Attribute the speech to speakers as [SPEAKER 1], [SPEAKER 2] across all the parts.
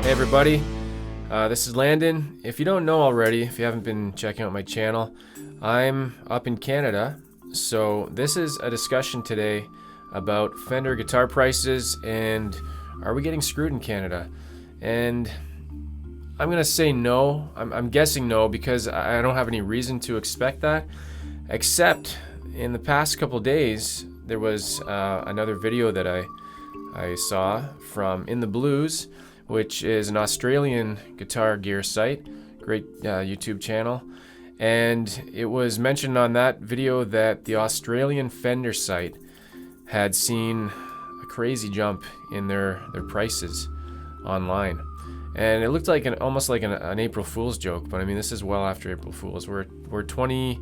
[SPEAKER 1] Hey everybody, this is Landon. If you don't know already, if you haven't been checking out my channel, I'm up in Canada. So this is a discussion today about Fender guitar prices and are we getting screwed in Canada? And I'm gonna say no. I'm guessing no because I don't have any reason to expect that, except in the past couple days there was another video that I saw from In the Blues, which is an Australian guitar gear site, great YouTube channel. And it was mentioned on that video that the Australian Fender site had seen a crazy jump in their prices online. And it looked like almost like an April Fool's joke, but I mean, this is well after April Fool's. We're the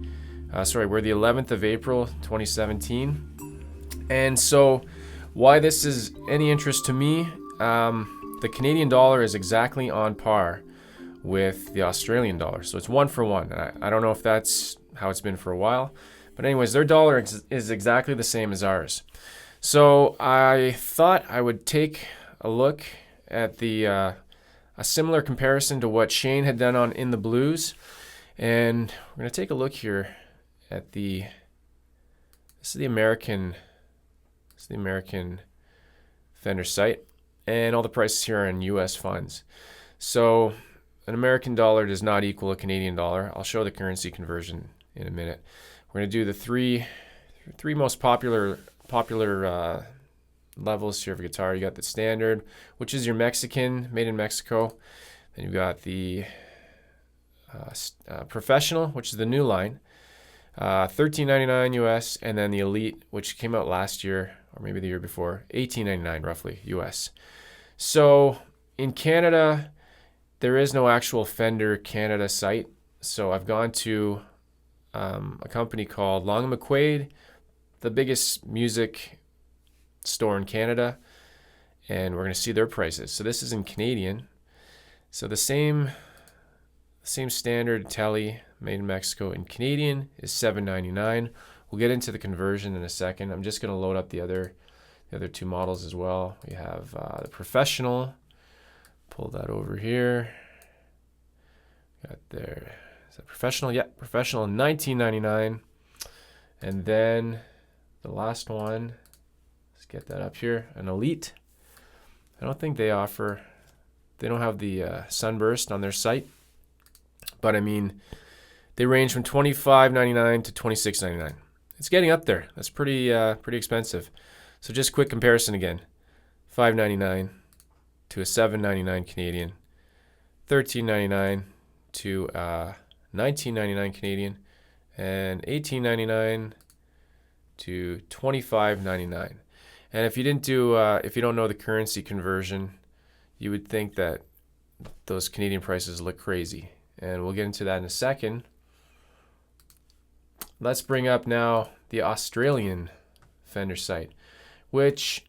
[SPEAKER 1] 11th of April, 2017. And so why this is any interest to me, the Canadian dollar is exactly on par with the Australian dollar. So it's 1 for 1. I don't know if that's how it's been for a while. But anyways, their dollar is exactly the same as ours. So I thought I would take a look at a similar comparison to what Shane had done on In the Blues. And we're going to take a look here at this is the American Fender site. And all the prices here are in US funds. So an American dollar does not equal a Canadian dollar. I'll show the currency conversion in a minute. We're going to do the three most popular levels here of guitar. You got the standard, which is your Mexican, made in Mexico. Then you've got the professional, which is the new line, $13.99 US, and then the elite, which came out last year or maybe the year before, $18.99 roughly US. So in Canada, there is no actual Fender Canada site. So I've gone to a company called Long & McQuaid, the biggest music store in Canada, and we're going to see their prices. So this is in Canadian. So the same standard Tele made in Mexico in Canadian is $7.99. We'll get into the conversion in a second. I'm just going to load up the other two models as well. We have the professional. Pull that over here. Got there. Is that professional? Yeah, professional, $19.99. And then the last one, let's get that up here, an elite. I don't think they don't have the sunburst on their site. But I mean, they range from $25.99 to $26.99. It's getting up there. That's pretty expensive. So just quick comparison again. $5.99 to a $7.99 Canadian, $13.99 to $19.99 Canadian, and $18.99 to $25.99. And if you don't know the currency conversion, you would think that those Canadian prices look crazy. And we'll get into that in a second. Let's bring up now the Australian Fender site, which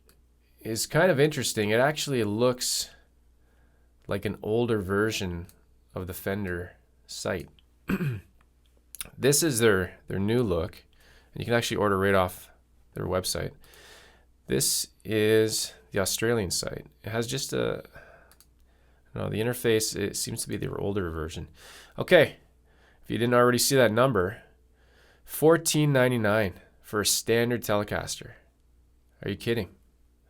[SPEAKER 1] is kind of interesting. It actually looks like an older version of the Fender site. This is their new look, and you can actually order right off their website. This is the Australian site. It has just the interface, it seems to be the older version. Okay, if you didn't already see that number, $14.99 for a standard Telecaster. Are you kidding?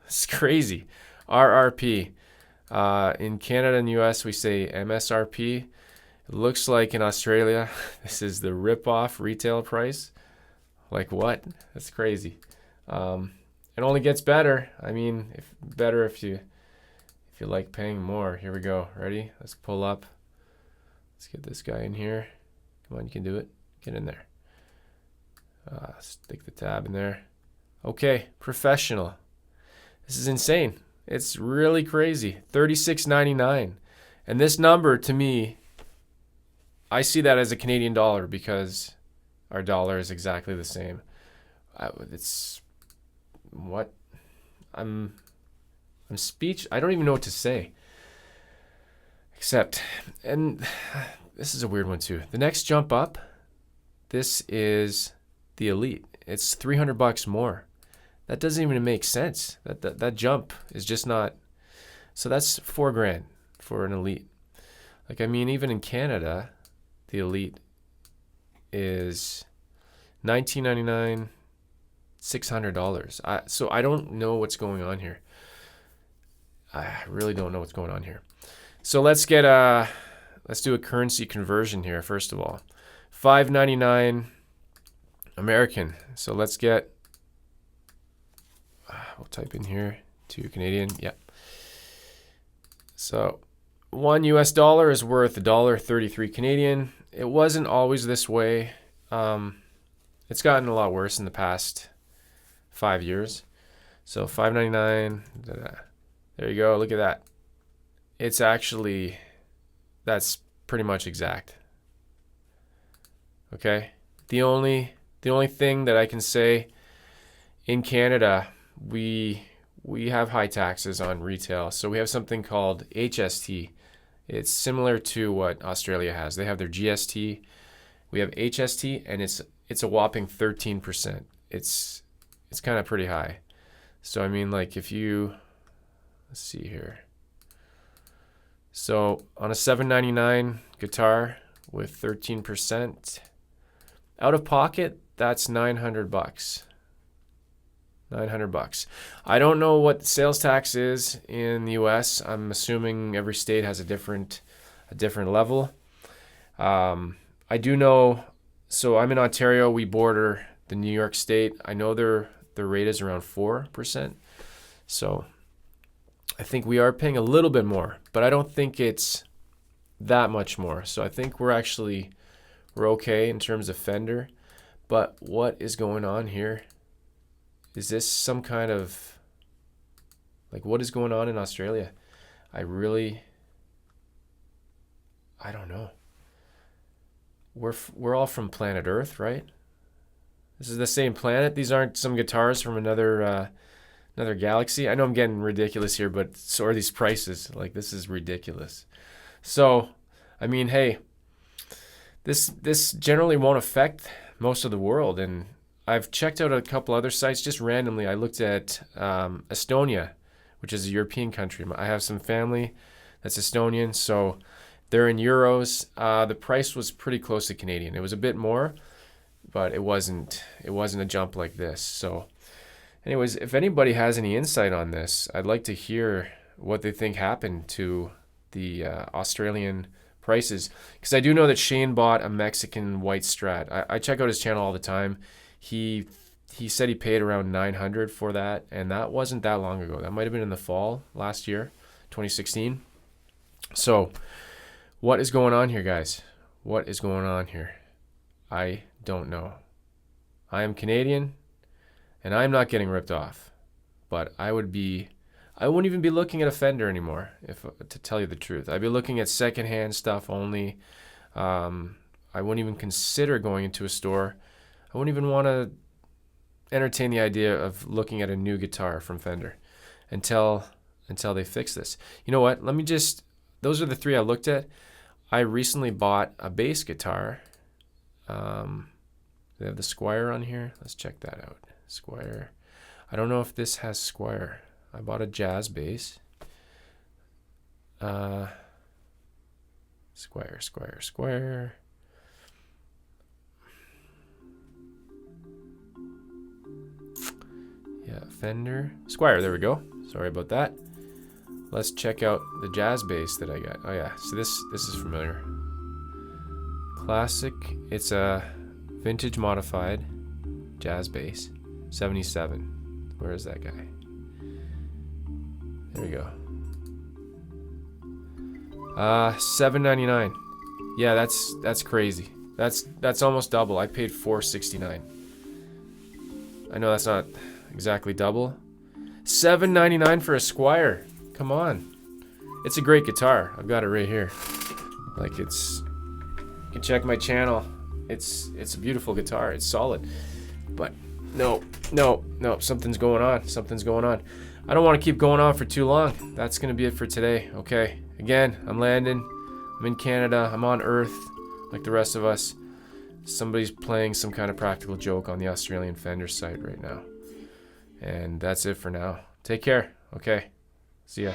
[SPEAKER 1] It's crazy. RRP. In Canada and US, we say MSRP. It looks like in Australia, this is the rip-off retail price. Like what? That's crazy. It only gets better. I mean, if you like paying more. Here we go. Ready? Let's pull up. Let's get this guy in here. Come on, you can do it. Get in there. Stick the tab in there. Okay, professional. This is insane. It's really crazy. $36.99. And this number, to me, I see that as a Canadian dollar because our dollar is exactly the same. It's what? I'm I don't even know what to say. Except, and this is a weird one too. The next jump up, this is the elite. It's $300 more. That doesn't even make sense. That jump is just not. So that's $4 grand. for an Elite. Like, I mean, even in Canada, the Elite is $19.99, $600. So I don't know what's going on here. I really don't know what's going on here. So let's do a currency conversion here first of all. $5.99 American. So let's get. We'll type in here to Canadian. Yep. So $1 US is worth $1.33 Canadian. It wasn't always this way. It's gotten a lot worse in the past 5 years. So $5.99. There you go. Look at that. It's actually, that's pretty much exact. Okay. The only thing that I can say, in Canada, we have high taxes on retail. So we have something called HST. It's similar to what Australia has. They have their GST. We have HST, and it's a whopping 13%. It's kind of pretty high. So I mean, like, if you, let's see here. So on a $7.99 guitar with 13%, out of pocket, that's $900. $900. I don't know what sales tax is in the US. I'm assuming every state has a different level. I do know, so I'm in Ontario, we border the New York State. I know their rate is around 4%. So I think we are paying a little bit more, but I don't think it's that much more. So I think we're okay in terms of Fender. But what is going on here? Is this some kind of, like, what is going on in Australia? I don't know. We're all from planet Earth, right? This is the same planet. These aren't some guitars from another galaxy. I know I'm getting ridiculous here, but so are these prices. Like, this is ridiculous. So, I mean, hey, this generally won't affect most of the world. And I've checked out a couple other sites just randomly. I looked at Estonia, which is a European country. I have some family that's Estonian, so they're in euros. The price was pretty close to Canadian. It was a bit more, but it wasn't a jump like this. So anyways, if anybody has any insight on this, I'd like to hear what they think happened to the Australian prices, because I do know that Shane bought a Mexican white Strat. I check out his channel all the time. He said he paid around $900 for that, and that wasn't that long ago. That might have been in the fall last year, 2016. So what is going on here, guys? What is going on here? I don't know. I am Canadian, and I'm not getting ripped off. But I wouldn't even be looking at a Fender anymore, to tell you the truth. I'd be looking at secondhand stuff only. I wouldn't even consider going into a store. I wouldn't even want to entertain the idea of looking at a new guitar from Fender until they fix this. You know what? Those are the three I looked at. I recently bought a bass guitar. They have the Squire on here. Let's check that out. Squire. I don't know if this has Squire. I bought a jazz bass. Squire. Yeah, Fender. Squire, there we go. Sorry about that. Let's check out the jazz bass that I got. Oh yeah, so this is familiar. Classic. It's a vintage modified jazz bass. 77. Where is that guy? There we go. $7.99. Yeah, that's crazy. That's almost double. I paid $4.69. I know that's not exactly double. $7.99 for a Squire. Come on. It's a great guitar. I've got it right here. Like, you can check my channel. It's a beautiful guitar. It's solid. But no, something's going on. I don't want to keep going on for too long. That's going to be it for today. Okay. Again, I'm Landon. I'm in Canada. I'm on Earth like the rest of us. Somebody's playing some kind of practical joke on the Australian Fender site right now. And that's it for now. Take care. Okay. See ya.